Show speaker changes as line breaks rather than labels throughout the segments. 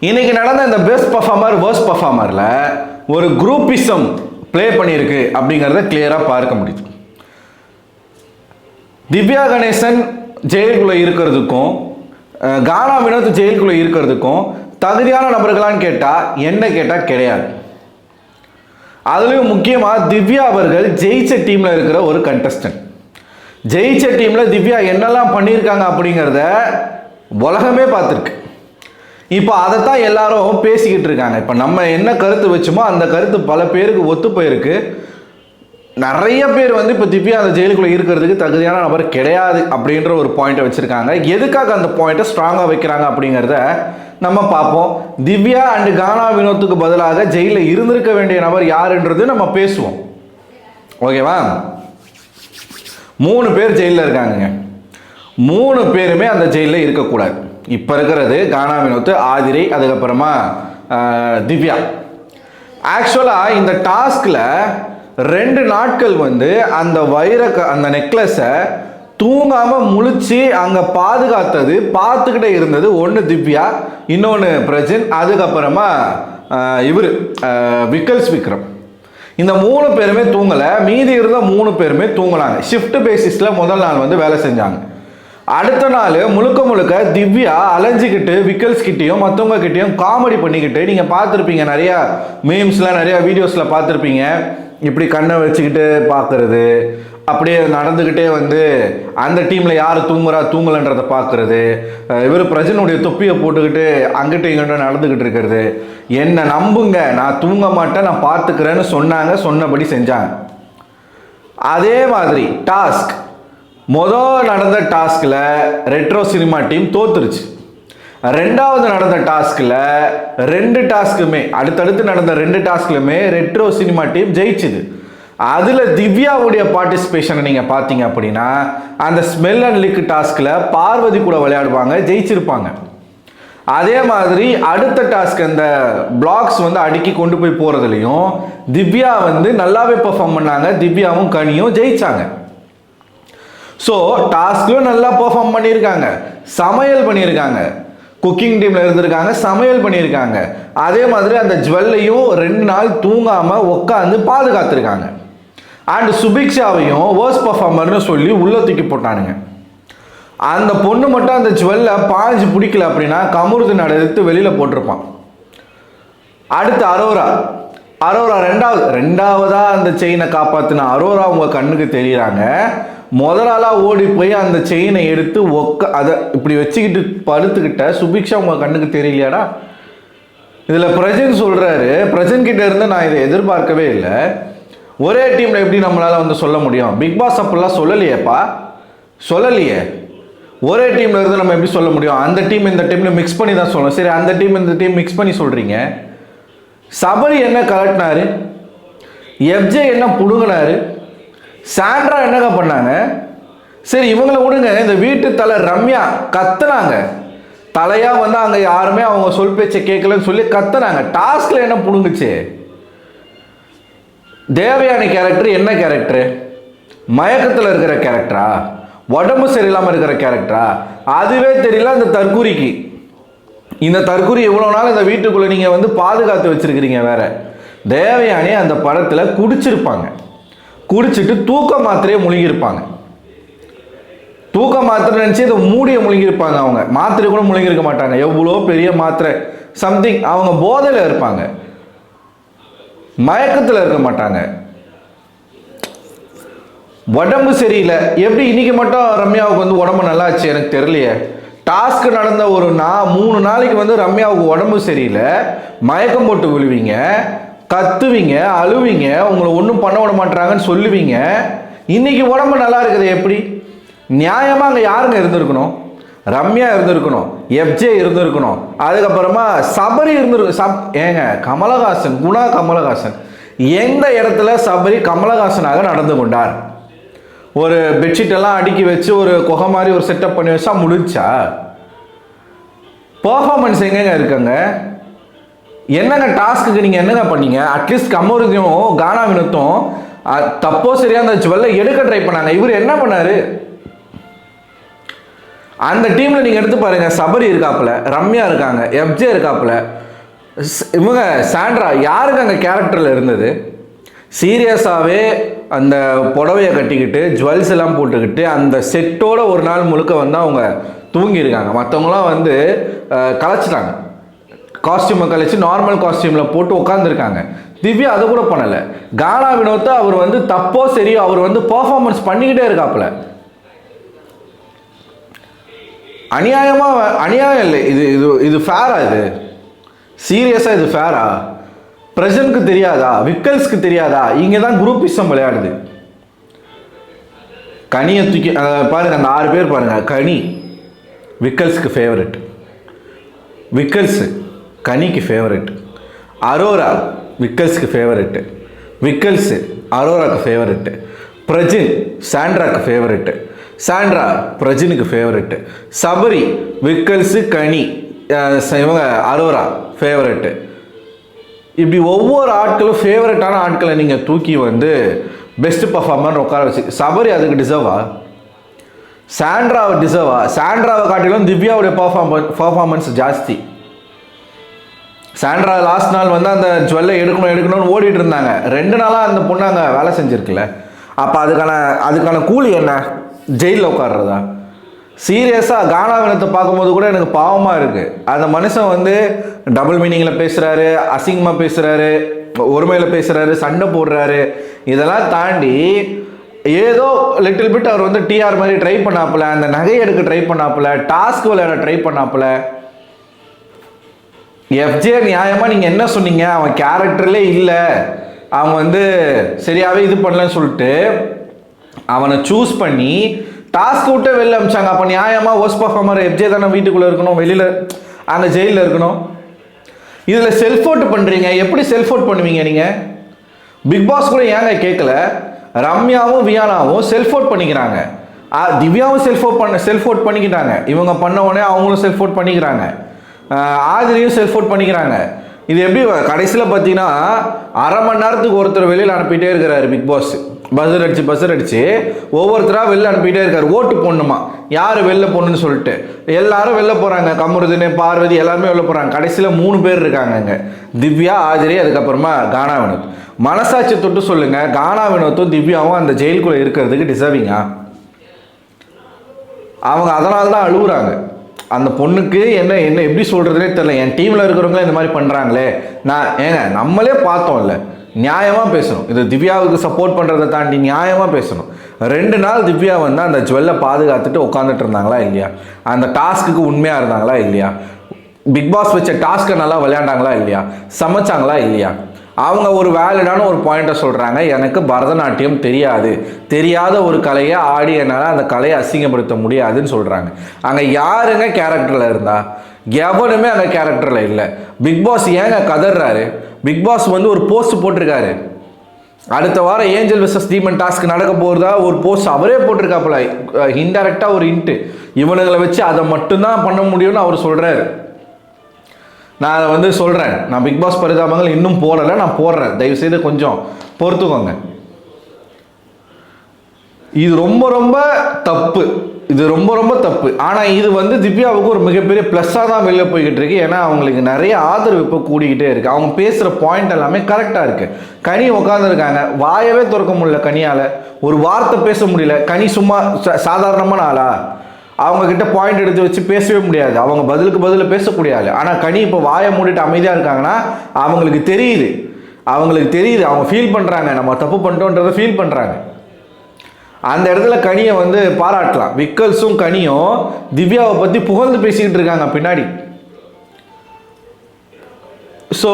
இன்னைக்கு நடந்த இந்த பெஸ்ட் பர்ஃபார்மர் வர்ஸ்ட் பர்ஃபார்மரில் ஒரு குரூப்பிசம் ப்ளே பண்ணியிருக்கு அப்படிங்கிறத கிளியராக பார்க்க முடியுது. திவ்யா கணேசன் ஜெயிலுக்குள்ளே இருக்கிறதுக்கும் கானா வினோத் ஜெயிலுக்குள்ளே இருக்கிறதுக்கும் தகுதியான நபர்களான்னு கேட்டால் என்ன கேட்டால் கிடையாது. அதுலேயும் முக்கியமாக திவ்யா அவர்கள் ஜெயிச்ச டீமில் இருக்கிற ஒரு கண்டஸ்டன்ட். ஜெயிச்ச டீமில் திவ்யா என்னெல்லாம் பண்ணியிருக்காங்க அப்படிங்கிறத உலகமே பார்த்துருக்கு. இப்போ அதைத்தான் எல்லாரும் பேசிக்கிட்டு இருக்காங்க. இப்போ நம்ம என்ன கருத்து வச்சோமோ அந்த கருத்து பல பேருக்கு ஒத்து போயிருக்கு. நிறைய பேர் வந்து இப்போ திவ்யா அந்த ஜெயிலுக்குள்ளே இருக்கிறதுக்கு தகுதியான நபர் கிடையாது அப்படின்ற ஒரு பாயிண்ட்டை வச்சுருக்காங்க. எதுக்காக அந்த பாயிண்ட்டை ஸ்ட்ராங்காக வைக்கிறாங்க அப்படிங்கிறத நம்ம பார்ப்போம். திவ்யா அண்டு கானா வினோத்துக்கு பதிலாக ஜெயிலில் இருந்திருக்க வேண்டிய நபர் யாருன்றது நம்ம பேசுவோம். ஓகேவா? 3 பேர் ஜெயிலில் இருக்காங்க. 3 பேருமே அந்த ஜெயிலில் இருக்கக்கூடாது. இப்போ இருக்கிறது கானா வினோத், ஆதிரை, அதுக்கப்புறமா திவ்யா. ஆக்சுவலாக இந்த டாஸ்கில் 2 நாட்கள் வந்து அந்த அந்த நெக்லஸை தூங்காமல் முழிச்சு அங்கே பாதுகாத்தது பார்த்துக்கிட்டே இருந்தது ஒன்று திவ்யா, இன்னொன்று பிரஜன், அதுக்கப்புறமா இவர் விக்கல்ஸ் விக்ரம். இந்த 3 பேருமே தூங்கலை. மீதி இருந்த 3 பேருமே தூங்கலாங்க. ஷிஃப்ட் பேசிஸில் முதல் நாள் வந்து வேலை செஞ்சாங்க. அடுத்த நாள் முழுக்க முழுக்க திவ்யா அலைஞ்சிக்கிட்டு விக்கல்ஸ் கிட்டேயும் மற்றவங்க கிட்டேயும் காமெடி பண்ணிக்கிட்டு, நீங்கள் பார்த்துருப்பீங்க நிறையா மீம்ஸில் நிறையா வீடியோஸில் பார்த்துருப்பீங்க. இப்படி கண்ணை வச்சுக்கிட்டு பார்க்குறது, அப்படியே நடந்துக்கிட்டே வந்து அந்த டீமில் யார் தூங்கலைன்றதை பார்க்குறது, இவர் பிரஜனுடைய தொப்பியை போட்டுக்கிட்டு அங்கிட்ட இங்கிட்ட நடந்துக்கிட்டு இருக்கிறது. என்னை நம்புங்க, நான் தூங்க மாட்டேன், நான் பார்த்துக்கிறேன்னு சொன்னாங்க. சொன்னபடி செஞ்சாங்க. அதே மாதிரி டாஸ்க் நடந்த டாஸ்கில் ரெட்ரோ சினிமா டீம் தோத்துருச்சு. 2வது நடந்த டாஸ்கில் 2 டாஸ்க்குமே அடுத்தடுத்து நடந்த 2 டாஸ்க்லுமே ரெட்ரோ சினிமா டீம் ஜெயிச்சுது. அதில் திவ்யாவுடைய பார்ட்டிசிபேஷனை நீங்கள் பார்த்தீங்க அப்படின்னா அந்த ஸ்மெல் அண்ட் லிக் டாஸ்கில் பார்வதி கூட விளையாடுவாங்க, ஜெயிச்சிருப்பாங்க. அதே மாதிரி அடுத்த டாஸ்க் அந்த பிளாக்ஸ் வந்து அடுக்கி கொண்டு போய் போகிறதுலையும் திவ்யா வந்து நல்லாவே பெர்ஃபார்ம் பண்ணாங்க. திவ்யாவும் கனியும் ஜெயிச்சாங்க. ஸோ டாஸ்க்லையும் நல்லா பெர்ஃபார்ம் பண்ணியிருக்காங்க, சமையல் பண்ணியிருக்காங்க, குக்கிங் டீமில் இருந்திருக்காங்க, சமையல் பண்ணியிருக்காங்க. அதே மாதிரி அந்த ஜுவல்லையும் 2 நாள் தூங்காமல் உட்காந்து பாதுகாத்துருக்காங்க. அண்ட் சுபிக்ஷாவையும் வேர்ஸ்ட் பர்ஃபார்மர்னு சொல்லி உள்ள தூக்கி போட்டானுங்க. அந்த பொண்ணு மட்டும் அந்த ஜுவல்லை பாஞ்சு பிடிக்கல அப்படின்னா கமுருது நடத்து வெளியில் போட்டிருப்பான். அடுத்து அரோரா 2வதா அந்த செயினை காப்பாற்றின அரோரா உங்கள் கண்ணுக்கு தெரியுறாங்க. முதலாளாக ஓடி போய் அந்த செயினை எடுத்து அதை இப்படி வச்சுக்கிட்டு படுத்துக்கிட்ட சுபிக்ஷா உங்கள் கண்ணுக்கு தெரியலையாடா? இதில் பிரஜன் சொல்கிறாரு, பிரஜன் கிட்ட இருந்து நான் இதை எதிர்பார்க்கவே இல்லை. ஒரே டீமில் எப்படி நம்மளால் வந்து சொல்ல முடியும்? பிக் பாஸ் அப்படிலாம் சொல்லலையே. ஒரே டீமில் இருந்து நம்ம எப்படி சொல்ல முடியும்? அந்த டீம் இந்த டீமில் மிக்ஸ் பண்ணி தான் சொல்லணும். சரி, அந்த டீம் இந்த டீம் மிக்ஸ் பண்ணி சொல்கிறீங்க. சபரி என்ன கலட்டினாரு? எஃப்ஜே என்ன புடுங்கினாரு? சாண்ட்ரா என்னங்க பண்ணாங்க? சரி, இவங்களை விடுங்க. இந்த வீட்டு தலை ரம்யா கத்துனாங்க. தலையாக வந்து அங்கே யாருமே அவங்க சொல் பேச்சை கேட்கலன்னு சொல்லி கத்துனாங்க. டாஸ்கில் என்ன புடுங்குச்சு? தேவயானி கேரக்டர் என்ன கேரக்டரு? மயக்கத்தில் இருக்கிற கேரக்டரா? உடம்பு சரியில்லாமல் இருக்கிற கேரக்டரா? அதுவே தெரியல அந்த தற்கூரிக்கு. இந்த தற்கூரி இவ்வளோ நாள் இந்த வீட்டுக்குள்ளே நீங்கள் வந்து பாதுகாத்து வச்சுருக்கிறீங்க. வேற தேவயானி அந்த படத்தில் குடிச்சிட்டு தூக்க மாத்திரையே முழுங்கியிருப்பாங்க. தூக்க மாத்திரை நினச்சி இதை மூடிய முழுங்கியிருப்பாங்க. அவங்க மாத்திரை கூட முழுங்கியிருக்க மாட்டாங்க. எவ்வளோ பெரிய மாத்திரை சம்திங். அவங்க போதையில் இருப்பாங்க, மயக்கத்தில் இருக்க மாட்டாங்க. உடம்பு சரியில்லை. எப்படி இன்னைக்கு மட்டும் ரம்யாவுக்கு வந்து உடம்பு நல்லாச்சு? எனக்கு தெரியலையே. டாஸ்க் நடந்த ஒரு 3 நாளைக்கு வந்து ரம்யாவுக்கு உடம்பு சரியில்லை, மயக்கம் போட்டு விழுவீங்க, கத்துவீங்க, அழுவீங்க, உங்களை ஒன்றும் பண்ண விட மாட்டாங்கன்னு சொல்லுவீங்க. இன்னைக்கு உடம்பு நல்லா இருக்குது. எப்படி நியாயமாக அங்கே யாருங்க இருந்திருக்கணும்? ரம்யா இருந்திருக்கணும், எஃப்ஜே இருந்திருக்கணும், அதுக்கப்புறமா சபரி ஏங்க கமலஹாசன், குணா கமலஹாசன் எந்த இடத்துல சபரி கமலஹாசனாக நடந்து கொண்டார்? ஒரு பெட்ஷீட் எல்லாம் அடுக்கி வச்சு ஒரு குகை மாதிரி ஒரு செட்டப் பண்ணி வச்சா முடிச்சா? பர்ஃபார்மன்ஸ் எங்கங்க இருக்குங்க? என்னங்க டாஸ்க்கு நீங்கள் என்னங்க பண்ணீங்க? அட்லீஸ்ட் கமருதையும் கானா வினோத்தும் தப்போ சரியா அந்த ஜுவல்லை எடுக்க ட்ரை பண்ணாங்க. இவர் என்ன பண்ணாரு? அந்த டீமில் நீங்கள் எடுத்து பாருங்கள், சபரி இருக்காப்புல, ரம்யா இருக்காங்க, எஃப்ஜே இருக்காப்புல, இவங்க சாண்ட்ரா, யாருக்கு அங்கே கேரக்டரில் இருந்தது? சீரியஸாகவே அந்த புடவையை கட்டிக்கிட்டு ஜுவல்ஸ் எல்லாம் போட்டுக்கிட்டு அந்த செட்டோட ஒரு நாள் முழுக்க வந்து அவங்க தூங்கியிருக்காங்க. மற்றவங்களாம் வந்து கலைச்சிட்டாங்க, காஸ்டியூமை கழிச்சு நார்மல் காஸ்டியூமில் போட்டு உட்காந்துருக்காங்க. திவ்யா அதை கூட பண்ணலை. கானா வினோத்தை அவர் வந்து தப்போ சரியோ அவர் வந்து பர்ஃபார்மன்ஸ் பண்ணிக்கிட்டே இருக்காப்புல. அநியாயம் இல்லை இது. இது இது ஃபேரா? இது சீரியஸாக இது ஃபேரா? பிரசன்ட்க்கு தெரியாதா? விக்கல்ஸ்க்கு தெரியாதா? இங்கே தான் குரூப்பிசம் விளையாடுது. கனியை தூக்கி பாருங்க, அந்த 6 பேர் பாருங்க. கனி விக்கல்ஸ்க்கு ஃபேவரட், விக்கல்ஸ் கனிக்கு ஃபேவரட், அரோரா விக்கல்ஸ்க்கு ஃபேவரட்டு, விக்கல்ஸ் அரோராக்கு ஃபேவரட்டு, பிரஜின் சாண்ட்ராக்கு ஃபேவரட்டு, சாண்ட்ரா பிரஜினுக்கு ஃபேவரட்டு, சபரி விக்கல்ஸு கனி இவங்க அரோரா ஃபேவரட்டு. இப்படி ஒவ்வொரு ஆட்களும் ஃபேவரட்டான ஆட்களை நீங்கள் தூக்கி வந்து பெஸ்ட் பர்ஃபார்மர் உட்கார வச்சு, சபரி அதுக்கு டிசர்வா? சாண்ட்ராவை டிசர்வா? சாண்ட்ராவை காட்டிலும் திவ்யாவுடைய பர்ஃபார்மன்ஸ் ஜாஸ்தி. சாண்ட்ரா லாஸ்ட் நாள் வந்து அந்த ஜுவல்லை எடுக்கணும்னு ஓடிட்டு இருந்தாங்க. 2 நாளாக அந்த பொண்ணு அங்கே வேலை செஞ்சுருக்குல்ல. அப்போ அதுக்கான கூலி என்ன? ஜெயிலில் உட்காடுறதா? சீரியஸாக கானா வினத்தை பார்க்கும்போது கூட எனக்கு பாவமாக இருக்குது. அந்த மனுஷன் வந்து டபுள் மீனிங்கில் பேசுகிறாரு, அசிங்கமாக பேசுகிறாரு, ஒருமையில் பேசுகிறாரு, சண்டை போடுறாரு. இதெல்லாம் தாண்டி ஏதோ லிட்டில் பிட் அவர் வந்து டிஆர் மாதிரி ட்ரை பண்ணாப்புல, அந்த நகை எடுக்க ட்ரை பண்ணாப்புல, டாஸ்க் விளையாட ட்ரை பண்ணாப்புல. எஃப்ஜே நியாயமாக நீங்கள் என்ன சொன்னீங்க? அவன் கேரக்டர்லே இல்லை, அவன் வந்து சரியாகவே இது பண்ணலன்னு சொல்லிட்டு அவனை சூஸ் பண்ணி டாஸ்க் விட்டு வெளில அமிச்சாங்க. அப்போ நியாயமாக ஒர்ஸ்ட் பர்ஃபார்மர் எஃப்ஜே தானே வீட்டுக்குள்ளே இருக்கணும், வெளியில் அந்த ஜெயிலில் இருக்கணும். இதில் செல்ஃப் அவுட் பண்ணுறீங்க. எப்படி செல்ஃப் அவுட் பண்ணுவீங்க நீங்கள்? பிக் பாஸ் கூட ஏங்க கேட்கல? ரம்யாவும் வியானாவும் செல்ஃப் அவுட் பண்ணிக்கிறாங்க, திவ்யாவும் செல்ஃப் அவுட் பண்ணிக்கிட்டாங்க. இவங்க பண்ண உடனே அவங்களும் செல்ஃப் அவுட் பண்ணிக்கிறாங்க, ஆதிரியும் செல்ஃப் அவுட் பண்ணிக்கிறாங்க. இது எப்படி கடைசியில் பார்த்தீங்கன்னா அரை மணி நேரத்துக்கு ஒருத்தர் வெளியில் அனுப்பிட்டே இருக்கிறாரு பிக் பாஸ். பஸ்ஸர் அடிச்சு ஒவ்வொருத்தராக வெளில அனுப்பிட்டே இருக்காரு. ஓட்டு போடணுமா, யார் வெளில போடணுன்னு சொல்லிட்டு எல்லாரும் வெளில போகிறாங்க. கமருதினு, பார்வதி எல்லாருமே வெளில போகிறாங்க. கடைசியில் 3 பேர் இருக்காங்க அங்கே, திவ்யா, ஆதிரி, அதுக்கப்புறமா கானா வினோத். மனசாட்சி தொட்டு சொல்லுங்க, கானா வினோத்தும் திவ்யாவும் அந்த ஜெயிலுக்குள்ளே இருக்கிறதுக்கு டிசர்விங்கா? அவங்க அதனால தான் அழுகுறாங்க. அந்த பொண்ணுக்கு என்ன எப்படி சொல்கிறதுனே தெரியல. என் டீமில் இருக்கிறவங்க இந்த மாதிரி பண்ணுறாங்களே. நம்மளே பார்த்தோம்ல, நியாயமாக பேசணும். இது திவ்யாவுக்கு சப்போர்ட் பண்ணுறதை தாண்டி நியாயமாக பேசணும். 2 நாள் திவ்யா வந்து அந்த ஜுவல்லை பாதுகாத்துட்டு உட்காந்துட்டு இருந்தாங்களா இல்லையா? அந்த டாஸ்க்கு உண்மையாக இருந்தாங்களா இல்லையா? பிக் பாஸ் வச்ச டாஸ்க்கை நல்லா விளையாண்டாங்களா இல்லையா? சமைச்சாங்களா இல்லையா? அவங்க ஒரு வேலிடான ஒரு பாயிண்ட்டை சொல்கிறாங்க, எனக்கு பரதநாட்டியம் தெரியாத ஒரு கலையை ஆடி என்னால் அந்த கலையை அசிங்கப்படுத்த முடியாதுன்னு சொல்கிறாங்க. அங்கே யாருங்க கேரக்டரில் இருந்தா? எவனுமே அங்கே கேரக்டரில் இல்லை. பிக் பாஸ் ஏங்க கதறாரு? பிக் பாஸ் வந்து ஒரு போஸ்ட் போட்டிருக்காரு, அடுத்த வாரம் ஏஞ்சல் வெர்சஸ் டீமன் டாஸ்க் நடக்க போகிறதா ஒரு போஸ்ட் அவரே போட்டிருக்காப்புல. இன்டெரக்டாக ஒரு இன்ட்டு, இவனுங்களை வச்சு அதை மட்டும்தான் பண்ண முடியும்னு அவர் சொல்கிறாரு. நான் அதை வந்து சொல்கிறேன், நான் பிக் பாஸ் பரிதாபங்கள் இன்னும் போடலை, நான் போடுறேன், தயவுசெய்து கொஞ்சம் பொறுத்துக்கோங்க. இது ரொம்ப தப்பு, இது ரொம்ப தப்பு. ஆனால் இது வந்து திவ்யாவுக்கு ஒரு மிகப்பெரிய ப்ளஸ்ஸாக தான் வெளில போய்கிட்டு இருக்கு. ஏன்னா அவங்களுக்கு நிறைய ஆதரவு இப்போ கூடிக்கிட்டே இருக்குது. அவங்க பேசுகிற பாயிண்ட் எல்லாமே கரெக்டாக இருக்குது. கனி உட்காந்துருக்காங்க, வாயவே திறக்க முடியல கனியால், ஒரு வார்த்தை பேச முடியல. கனி சும்மா சாதாரணமான ஆளா? அவங்கக்கிட்ட பாயிண்ட் எடுத்து வச்சு பேசவே முடியாது, அவங்க பதிலுக்கு பதில் பேசக்கூடிய ஆள். ஆனால் கனி இப்போ வாயை மூடிட்டு அமைதியாக இருக்காங்கன்னா அவங்களுக்கு தெரியுது, அவங்க ஃபீல் பண்ணுறாங்க, நம்ம தப்பு பண்ணிட்டோன்றதை ஃபீல் பண்ணுறாங்க. அந்த இடத்துல கனியை வந்து பாராட்டலாம். விக்கல்ஸும் கனியும் திவ்யாவை பற்றி புகழ்ந்து பேசிக்கிட்டு இருக்காங்க பின்னாடி. ஸோ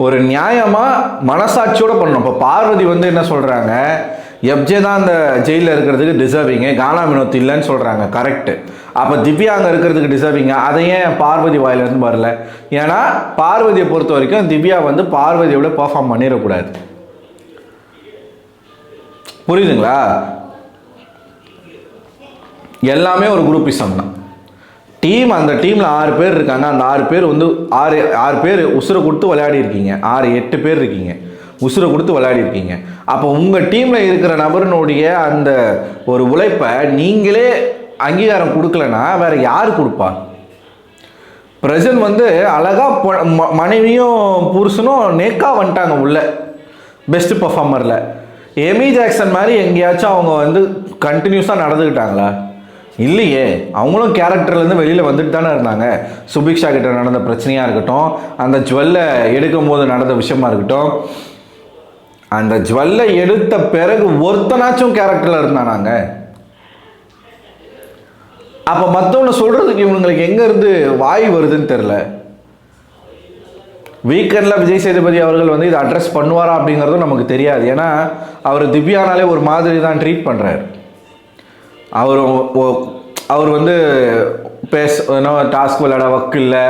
ஒரு நியாயமாக மனசாட்சியோடு பண்ணணும். இப்போ பார்வதி வந்து என்ன சொல்கிறாங்க, எஃப்ஜே தான் அந்த ஜெயிலில் இருக்கிறதுக்கு டிசர்விங்க, கானா வினோத் இல்லைன்னு சொல்கிறாங்க. கரெக்டு. அப்போ திவ்யா அங்கே இருக்கிறதுக்கு டிசர்விங்க, அதை ஏன் பார்வதி வாயிலிருந்து வரல? ஏன்னா பார்வதியை பொறுத்த வரைக்கும் திவ்யா வந்து பார்வதியோட பர்ஃபார்ம் பண்ணிடக்கூடாது. புரியுதுங்களா? எல்லாமே ஒரு குரூப்பிசம் தான். அந்த டீமில் 6 பேர் இருக்காங்க. அந்த 6 பேர் வந்து 6 பேர் உசுரை கொடுத்து விளையாடி இருக்கீங்க. 6-8 பேர் இருக்கீங்க. உசுரை கொடுத்து விளையாடி இருக்கீங்க. அப்போ உங்கள் டீமில் இருக்கிற நபரினுடைய அந்த ஒரு உழைப்பை நீங்களே அங்கீகாரம் கொடுக்கலன்னா வேறு யார் கொடுப்பா? பிரசன்ட் வந்து அழகாக மனைவியும் புருஷனும் நேக்காக வந்துட்டாங்க உள்ள பெஸ்ட் பர்ஃபார்மரில். எமி ஜாக்சன் மாதிரி எங்கேயாச்சும் அவங்க வந்து கண்டினியூஸாக நடந்துக்கிட்டாங்களா? இல்லையே. அவங்களும் கேரக்டர்லேருந்து வெளியில் வந்துட்டு தானே இருந்தாங்க. சுபிக்ஷா கிட்ட நடந்த பிரச்சனையாக இருக்கட்டும், அந்த ஜுவல்லை எடுக்கும் போது நடந்த விஷயமா இருக்கட்டும், அந்த ஜுவல்லை எடுத்த பிறகு ஒருத்தனாச்சும் கேரக்டரில் இருந்தானாங்க. அப்போ மற்றவனை சொல்கிறதுக்கு இவங்களுக்கு எங்கேருந்து வாய் வருதுன்னு தெரில. வீக்கெண்டில் விஜய் சேதுபதி அவர்கள் வந்து இதை அட்ரஸ் பண்ணுவாரா அப்படிங்கிறதும் நமக்கு தெரியாது. ஏன்னா அவர் திவ்யானாலே ஒரு மாதிரி தான் ட்ரீட் பண்ணுறாரு. அவர் வந்து டாஸ்க் விளையாட வக்கு இல்லை,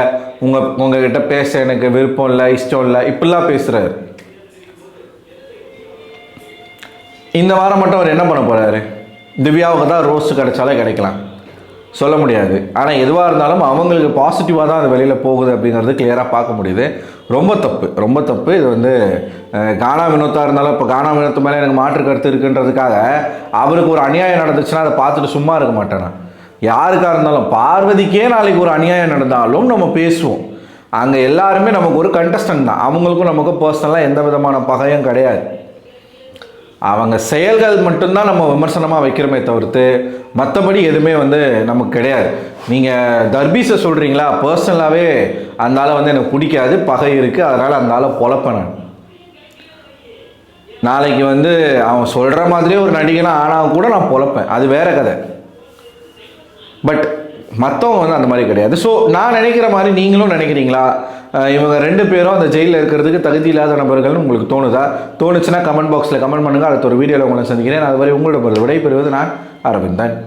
உங்ககிட்ட பேச எனக்கு விருப்பம் இல்லை, இஷ்டம் இல்லை, இப்படிலாம் பேசுகிறாரு. இந்த வாரம் மட்டும் அவர் என்ன பண்ண போகிறாரு? திவ்யாவுக்கு தான் ரோஸ் கிடைச்சாலே கிடைக்கலாம், சொல்ல முடியாது. ஆனால் எதுவாக இருந்தாலும் அவங்களுக்கு பாசிட்டிவாக தான் அது வெளியில் போகுது அப்படிங்கிறது கிளியராக பார்க்க முடியுது. ரொம்ப தப்பு, ரொம்ப தப்பு. இது வந்து கானா வினோத்தாக இருந்தாலும், இப்போ கானா வினோத்து மேலே எனக்கு மாற்று கருத்து இருக்குன்றதுக்காக அவருக்கு ஒரு அநியாயம் நடந்துச்சுன்னா அதை பார்த்துட்டு சும்மா இருக்க மாட்டேன். யாருக்காக இருந்தாலும், பார்வதிக்கே நாளைக்கு ஒரு அநியாயம் நடந்தாலும் நம்ம பேசுவோம். அங்கே எல்லாருமே நமக்கு ஒரு கண்டஸ்டன்ட் தான். அவங்களுக்கும் நமக்கும் பர்சனலாக எந்த விதமான பகையும் கிடையாது. அவங்க செயல்கள் மட்டும்தான் நம்ம விமர்சனமாக வைக்கிறோமே தவிர்த்து மற்றபடி எதுவுமே வந்து நமக்கு கிடையாது. நீங்கள் தர்பீஸை சொல்கிறீங்களா, பர்சனலாகவே அந்த ஆளை வந்து எனக்கு பிடிக்காது, பகை இருக்குது, அதனால் அந்த ஆளை பொழப்பேன் நான். நாளைக்கு வந்து அவன் சொல்கிற மாதிரியே ஒரு நடிகனாக ஆனால் கூட நான் பொழப்பேன், அது வேற கதை. பட் மற்றவங்க வந்து அந்த மாதிரி கிடையாது. ஸோ நான் நினைக்கிற மாதிரி நீங்களும் நினைக்கிறீங்களா? இவங்க 2 பேரும் அந்த ஜெயிலில் இருக்கிறதுக்கு தகுதி இல்லாத நபர்கள்னு உங்களுக்கு தோணுதா? தோணுச்சுன்னா கமெண்ட் பாக்ஸில் கமெண்ட் பண்ணுங்கள். அடுத்த ஒரு வீடியோவில் உங்களை சந்திக்கிறேன். அதுவரை உங்களோட விடைபெறுவது நான் அரவிந்தன்.